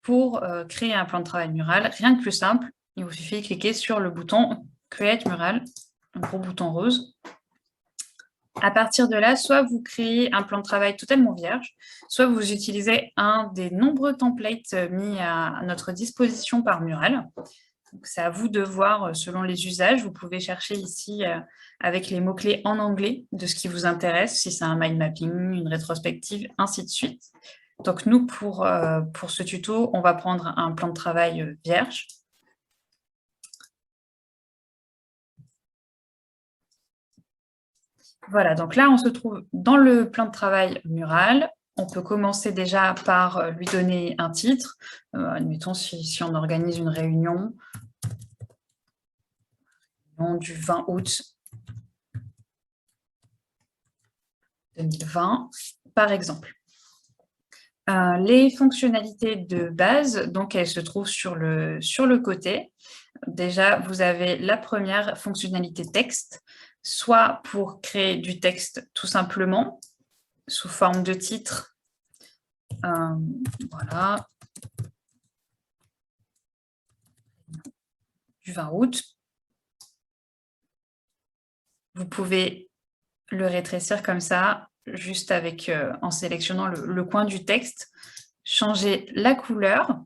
pour créer un plan de travail mural, rien de plus simple, il vous suffit de cliquer sur le bouton Create Mural, un gros bouton rose. À partir de là, soit vous créez un plan de travail totalement vierge, soit vous utilisez un des nombreux templates mis à notre disposition par Mural. C'est à vous de voir selon les usages. Vous pouvez chercher ici avec les mots-clés en anglais de ce qui vous intéresse, si c'est un mind mapping, une rétrospective, ainsi de suite. Donc nous, pour ce tuto, on va prendre un plan de travail vierge. Voilà, donc là, on se trouve dans le plan de travail Mural. On peut commencer déjà par lui donner un titre. Admettons, si on organise une réunion du 20 août 2020, par exemple. Les fonctionnalités de base, donc elles se trouvent sur le côté. Déjà, vous avez la première fonctionnalité texte, soit pour créer du texte tout simplement, sous forme de titre. Voilà. Du 20 août. Vous pouvez le rétrécir comme ça, juste avec, en sélectionnant le coin du texte, changer la couleur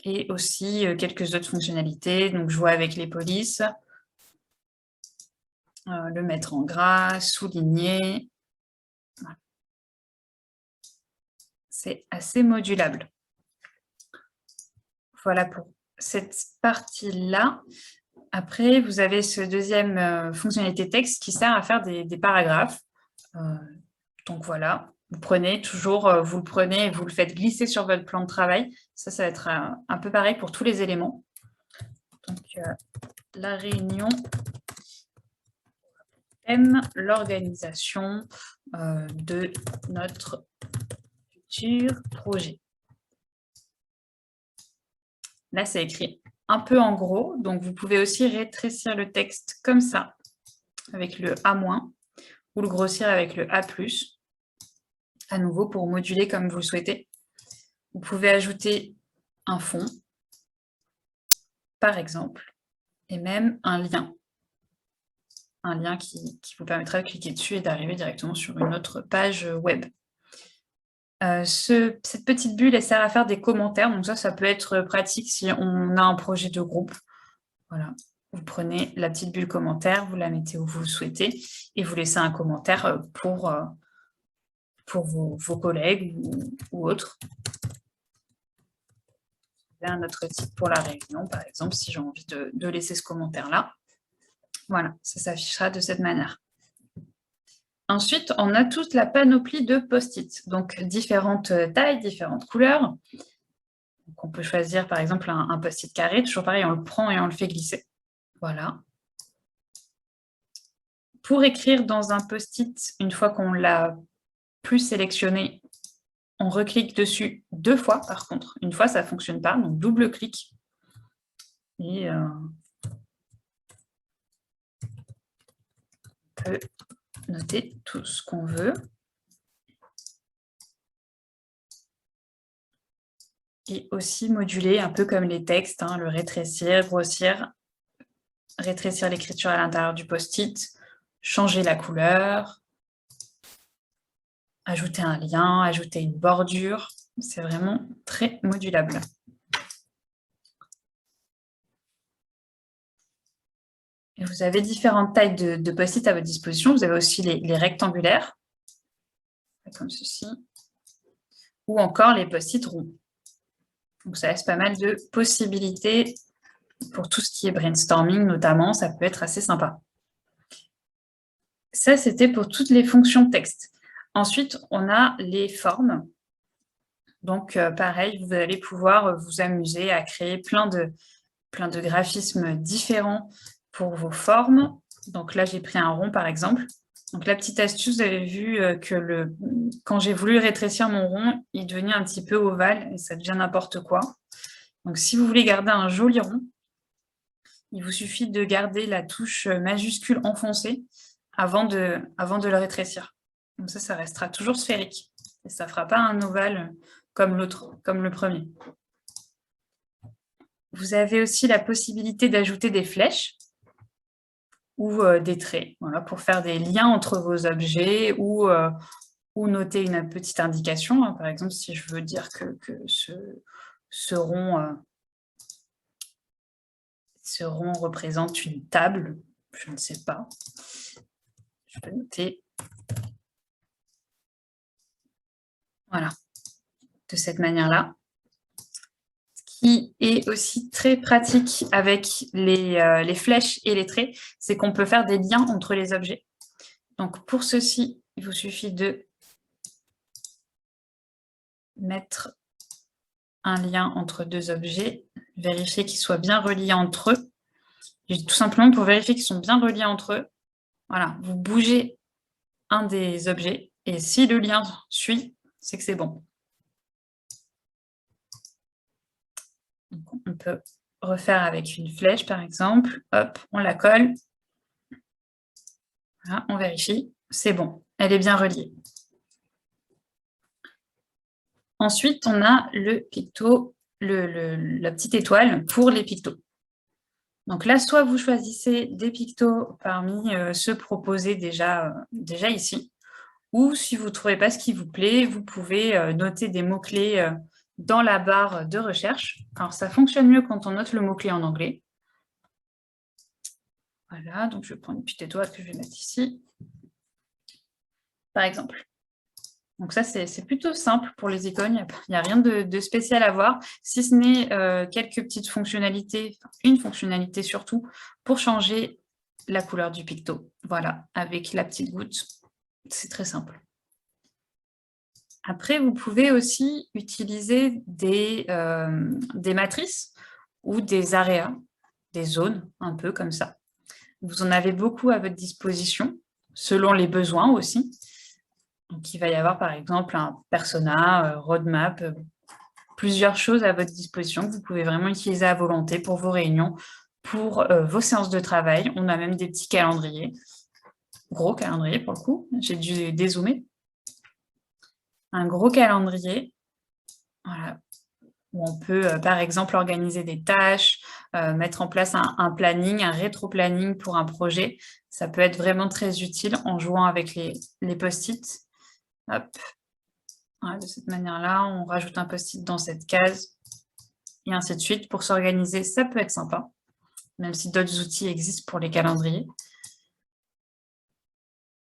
et aussi quelques autres fonctionnalités. Donc, je vois avec les polices, le mettre en gras, souligner. Voilà. C'est assez modulable. Voilà pour cette partie-là. Après, vous avez ce deuxième fonctionnalité texte qui sert à faire des paragraphes. Donc voilà, vous prenez toujours, vous le prenez et vous le faites glisser sur votre plan de travail. Ça va être un peu pareil pour tous les éléments. Donc, la réunion thème, l'organisation de notre futur projet. Là, c'est écrit un peu en gros, donc vous pouvez aussi rétrécir le texte comme ça, avec le A-, ou le grossir avec le A+, à nouveau pour moduler comme vous le souhaitez. Vous pouvez ajouter un fond, par exemple, et même un lien qui vous permettra de cliquer dessus et d'arriver directement sur une autre page web. Cette petite bulle, elle sert à faire des commentaires, donc ça peut être pratique si on a un projet de groupe. Voilà, vous prenez la petite bulle commentaire, vous la mettez où vous le souhaitez, et vous laissez un commentaire pour vos collègues ou autres. Un autre type pour la réunion, par exemple, si j'ai envie de laisser ce commentaire-là. Voilà, ça s'affichera de cette manière. Ensuite, on a toute la panoplie de post-it, donc différentes tailles, différentes couleurs. Donc, on peut choisir par exemple un post-it carré, toujours pareil, on le prend et on le fait glisser. Voilà. Pour écrire dans un post-it, une fois qu'on l'a plus sélectionné, on reclique dessus 2 fois par contre. Une fois, ça ne fonctionne pas, donc double-clic. Et on peut noter tout ce qu'on veut. Et aussi moduler un peu comme les textes, hein, le rétrécir, grossir, rétrécir l'écriture à l'intérieur du post-it, changer la couleur, ajouter un lien, ajouter une bordure. C'est vraiment très modulable. Et vous avez différentes tailles de post-it à votre disposition. Vous avez aussi les rectangulaires, comme ceci, ou encore les post-it ronds. Donc ça laisse pas mal de possibilités pour tout ce qui est brainstorming notamment, ça peut être assez sympa. Ça, c'était pour toutes les fonctions texte. Ensuite, on a les formes. Donc, pareil, vous allez pouvoir vous amuser à créer plein de graphismes différents pour vos formes. Donc là, j'ai pris un rond, par exemple. Donc, la petite astuce, vous avez vu que quand j'ai voulu rétrécir mon rond, il devenait un petit peu ovale et ça devient n'importe quoi. Donc, si vous voulez garder un joli rond, il vous suffit de garder la touche majuscule enfoncée avant de le rétrécir. Comme ça restera toujours sphérique. Et ça ne fera pas un ovale comme l'autre, comme le premier. Vous avez aussi la possibilité d'ajouter des flèches ou des traits, voilà, pour faire des liens entre vos objets ou noter une petite indication. Par exemple, si je veux dire que ce rond représente une table, je ne sais pas. Je peux noter. Voilà, de cette manière-là. Ce qui est aussi très pratique avec les flèches et les traits, c'est qu'on peut faire des liens entre les objets. Donc, pour ceci, il vous suffit de mettre un lien entre deux objets, vérifier qu'ils soient bien reliés entre eux. Et tout simplement, pour vérifier qu'ils sont bien reliés entre eux, voilà, vous bougez un des objets, et si le lien suit, c'est que c'est bon. Donc, on peut refaire avec une flèche, par exemple. Hop, on la colle. Voilà, on vérifie. C'est bon, elle est bien reliée. Ensuite, on a le picto, la petite étoile pour les pictos. Donc là, soit vous choisissez des pictos parmi ceux proposés déjà ici, ou si vous ne trouvez pas ce qui vous plaît, vous pouvez noter des mots-clés dans la barre de recherche. Alors, ça fonctionne mieux quand on note le mot-clé en anglais. Voilà, donc je vais prendre une petite étoile que je vais mettre ici, par exemple. Donc ça, c'est plutôt simple pour les icônes, il n'y a rien de spécial à voir, si ce n'est quelques petites fonctionnalités, une fonctionnalité surtout, pour changer la couleur du picto. Voilà, avec la petite goutte, c'est très simple. Après, vous pouvez aussi utiliser des matrices ou des areas, des zones, un peu comme ça. Vous en avez beaucoup à votre disposition, selon les besoins aussi. Donc, il va y avoir par exemple un persona, roadmap, plusieurs choses à votre disposition que vous pouvez vraiment utiliser à volonté pour vos réunions, pour vos séances de travail. On a même des petits calendriers, gros calendriers pour le coup, j'ai dû dézoomer. Un gros calendrier, voilà, où on peut par exemple organiser des tâches, mettre en place un planning, un rétro-planning pour un projet. Ça peut être vraiment très utile en jouant avec les post-it. Hop. Voilà, de cette manière-là, on rajoute un post-it dans cette case et ainsi de suite. Pour s'organiser, ça peut être sympa, même si d'autres outils existent pour les calendriers.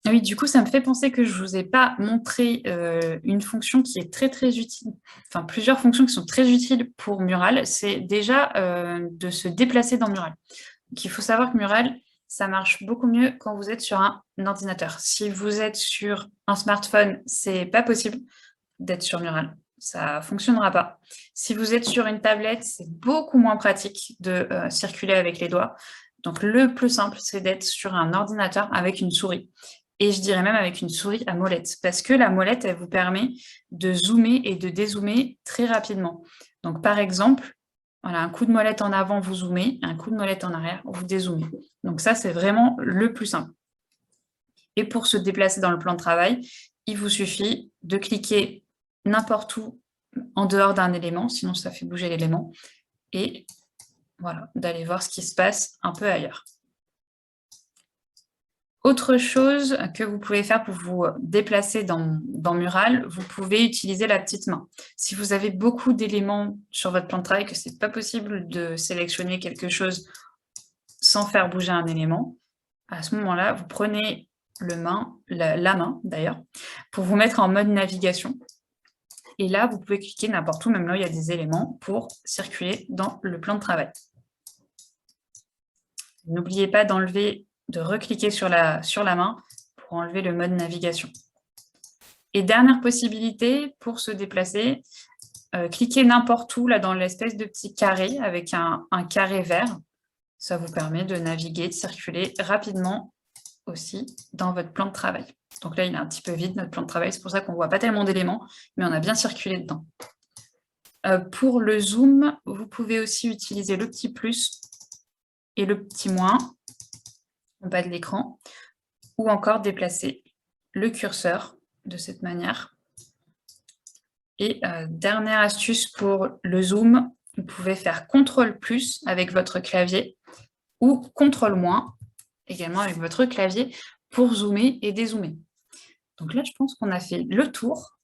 Oui, du coup, ça me fait penser que je ne vous ai pas montré une fonction qui est très, très utile, enfin plusieurs fonctions qui sont très utiles pour Mural. C'est déjà de se déplacer dans Mural. Donc, il faut savoir que Mural, ça marche beaucoup mieux quand vous êtes sur un ordinateur. Si vous êtes sur un smartphone, c'est pas possible d'être sur Mural. Ça ne fonctionnera pas. Si vous êtes sur une tablette, c'est beaucoup moins pratique de circuler avec les doigts. Donc, le plus simple, c'est d'être sur un ordinateur avec une souris. Et je dirais même avec une souris à molette, parce que la molette, elle vous permet de zoomer et de dézoomer très rapidement. Donc, par exemple, voilà, un coup de molette en avant, vous zoomez, un coup de molette en arrière, vous dézoomez. Donc ça, c'est vraiment le plus simple. Et pour se déplacer dans le plan de travail, il vous suffit de cliquer n'importe où en dehors d'un élément, sinon ça fait bouger l'élément, et voilà, d'aller voir ce qui se passe un peu ailleurs. Autre chose que vous pouvez faire pour vous déplacer dans Mural, vous pouvez utiliser la petite main. Si vous avez beaucoup d'éléments sur votre plan de travail, que ce n'est pas possible de sélectionner quelque chose sans faire bouger un élément, à ce moment-là, vous prenez la main d'ailleurs, pour vous mettre en mode navigation. Et là, vous pouvez cliquer n'importe où, même là où il y a des éléments, pour circuler dans le plan de travail. N'oubliez pas de recliquer sur la main pour enlever le mode navigation. Et dernière possibilité, pour se déplacer, cliquez n'importe où là, dans l'espèce de petit carré avec un carré vert. Ça vous permet de naviguer, de circuler rapidement aussi dans votre plan de travail. Donc là, il est un petit peu vide, notre plan de travail. C'est pour ça qu'on ne voit pas tellement d'éléments, mais on a bien circulé dedans. Pour le zoom, vous pouvez aussi utiliser le petit plus et le petit moins en bas de l'écran, ou encore déplacer le curseur de cette manière Et dernière astuce pour le zoom, vous pouvez faire CTRL+ avec votre clavier ou CTRL- également avec votre clavier pour zoomer et dézoomer. Donc là, je pense qu'on a fait le tour.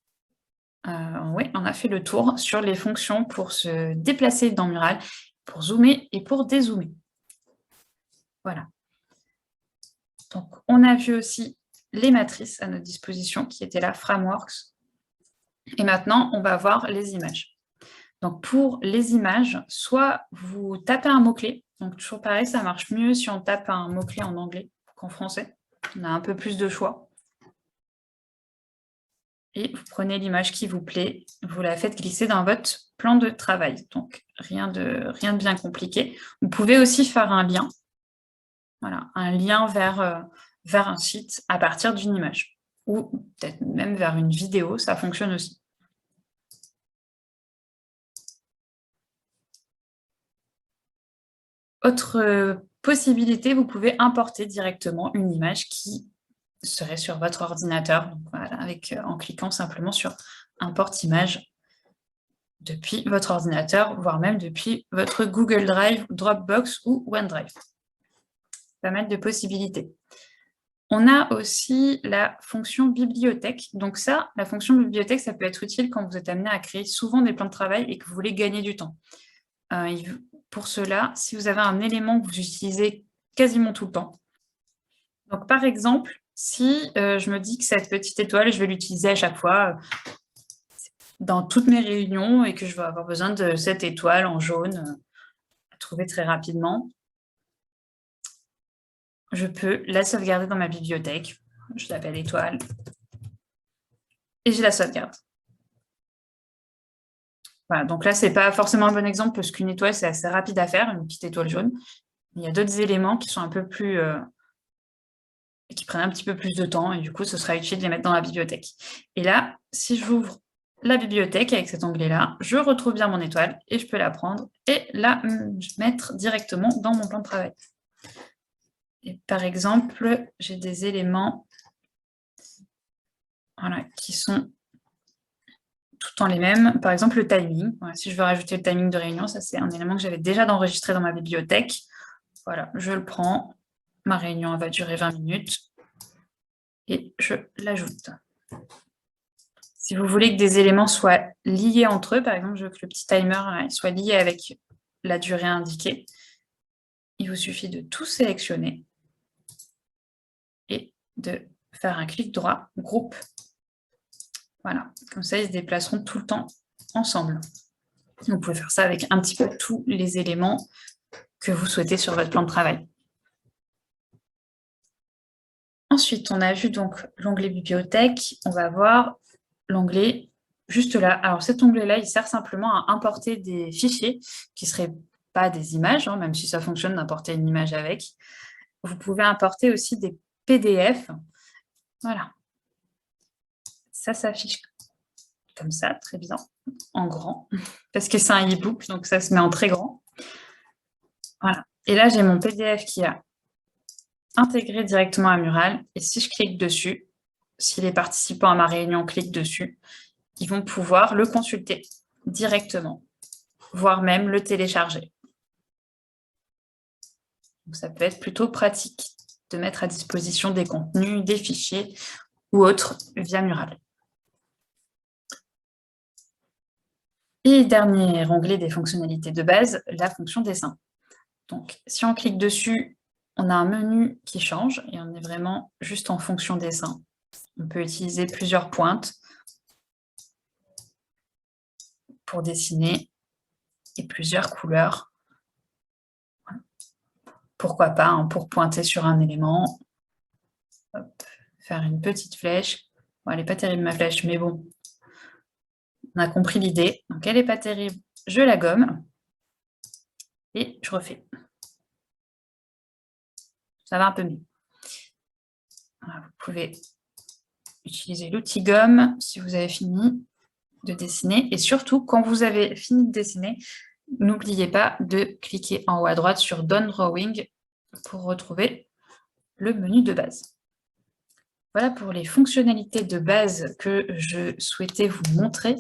Oui, on a fait le tour sur les fonctions pour se déplacer dans Mural, pour zoomer et pour dézoomer. Voilà. Donc, on a vu aussi les matrices à notre disposition qui étaient là, Frameworks. Et maintenant, on va voir les images. Donc, pour les images, soit vous tapez un mot-clé. Donc, toujours pareil, ça marche mieux si on tape un mot-clé en anglais qu'en français. On a un peu plus de choix. Et vous prenez l'image qui vous plaît, vous la faites glisser dans votre plan de travail. Donc, rien de bien compliqué. Vous pouvez aussi faire un lien. Voilà, un lien vers un site à partir d'une image. Ou peut-être même vers une vidéo, ça fonctionne aussi. Autre possibilité, vous pouvez importer directement une image qui serait sur votre ordinateur, donc voilà, en cliquant simplement sur Import image depuis votre ordinateur, voire même depuis votre Google Drive, Dropbox ou OneDrive. Pas mal de possibilités. On a aussi la fonction bibliothèque. Donc ça, la fonction bibliothèque, ça peut être utile quand vous êtes amené à créer souvent des plans de travail et que vous voulez gagner du temps. Pour cela, si vous avez un élément que vous utilisez quasiment tout le temps. Donc par exemple, si je me dis que cette petite étoile, je vais l'utiliser à chaque fois dans toutes mes réunions et que je vais avoir besoin de cette étoile en jaune à trouver très rapidement, je peux la sauvegarder dans ma bibliothèque. Je l'appelle étoile. Et je la sauvegarde. Voilà, donc là, ce n'est pas forcément un bon exemple parce qu'une étoile, c'est assez rapide à faire, une petite étoile jaune. Il y a d'autres éléments qui sont un peu plus... qui prennent un petit peu plus de temps et du coup, ce sera utile de les mettre dans la bibliothèque. Et là, si j'ouvre la bibliothèque avec cet onglet-là, je retrouve bien mon étoile et je peux la prendre et la mettre directement dans mon plan de travail. Et par exemple, j'ai des éléments qui sont tout le temps les mêmes. Par exemple, le timing. Voilà, si je veux rajouter le timing de réunion, ça c'est un élément que j'avais déjà enregistré dans ma bibliothèque. Voilà, je le prends. Ma réunion va durer 20 minutes et je l'ajoute. Si vous voulez que des éléments soient liés entre eux, par exemple, je veux que le petit timer soit lié avec la durée indiquée, il vous suffit de tout sélectionner et de faire un clic droit, groupe. Voilà, comme ça, ils se déplaceront tout le temps ensemble. Vous pouvez faire ça avec un petit peu tous les éléments que vous souhaitez sur votre plan de travail. Ensuite, on a vu donc l'onglet bibliothèque. On va voir l'onglet juste là. Alors cet onglet-là, il sert simplement à importer des fichiers qui ne seraient pas des images, même si ça fonctionne d'importer une image avec. Vous pouvez importer aussi des PDF. Voilà. Ça s'affiche comme ça, très bien, en grand, parce que c'est un e-book, donc ça se met en très grand. Voilà. Et là, j'ai mon PDF qui a intégré directement à Mural. Et si je clique dessus, si les participants à ma réunion cliquent dessus, ils vont pouvoir le consulter directement, voire même le télécharger. Donc, ça peut être plutôt pratique de mettre à disposition des contenus, des fichiers ou autres via Mural. Et dernier onglet des fonctionnalités de base, la fonction dessin. Donc, si on clique dessus, on a un menu qui change et on est vraiment juste en fonction dessin. On peut utiliser plusieurs pointes pour dessiner et plusieurs couleurs. Pourquoi pas, pour pointer sur un élément, hop, faire une petite flèche. Bon, elle n'est pas terrible ma flèche, mais bon, on a compris l'idée. Donc elle n'est pas terrible, je la gomme et je refais. Ça va un peu mieux. Voilà, vous pouvez utiliser l'outil gomme si vous avez fini de dessiner. Et surtout, quand vous avez fini de dessiner, n'oubliez pas de cliquer en haut à droite sur Done Drawing pour retrouver le menu de base. Voilà pour les fonctionnalités de base que je souhaitais vous montrer.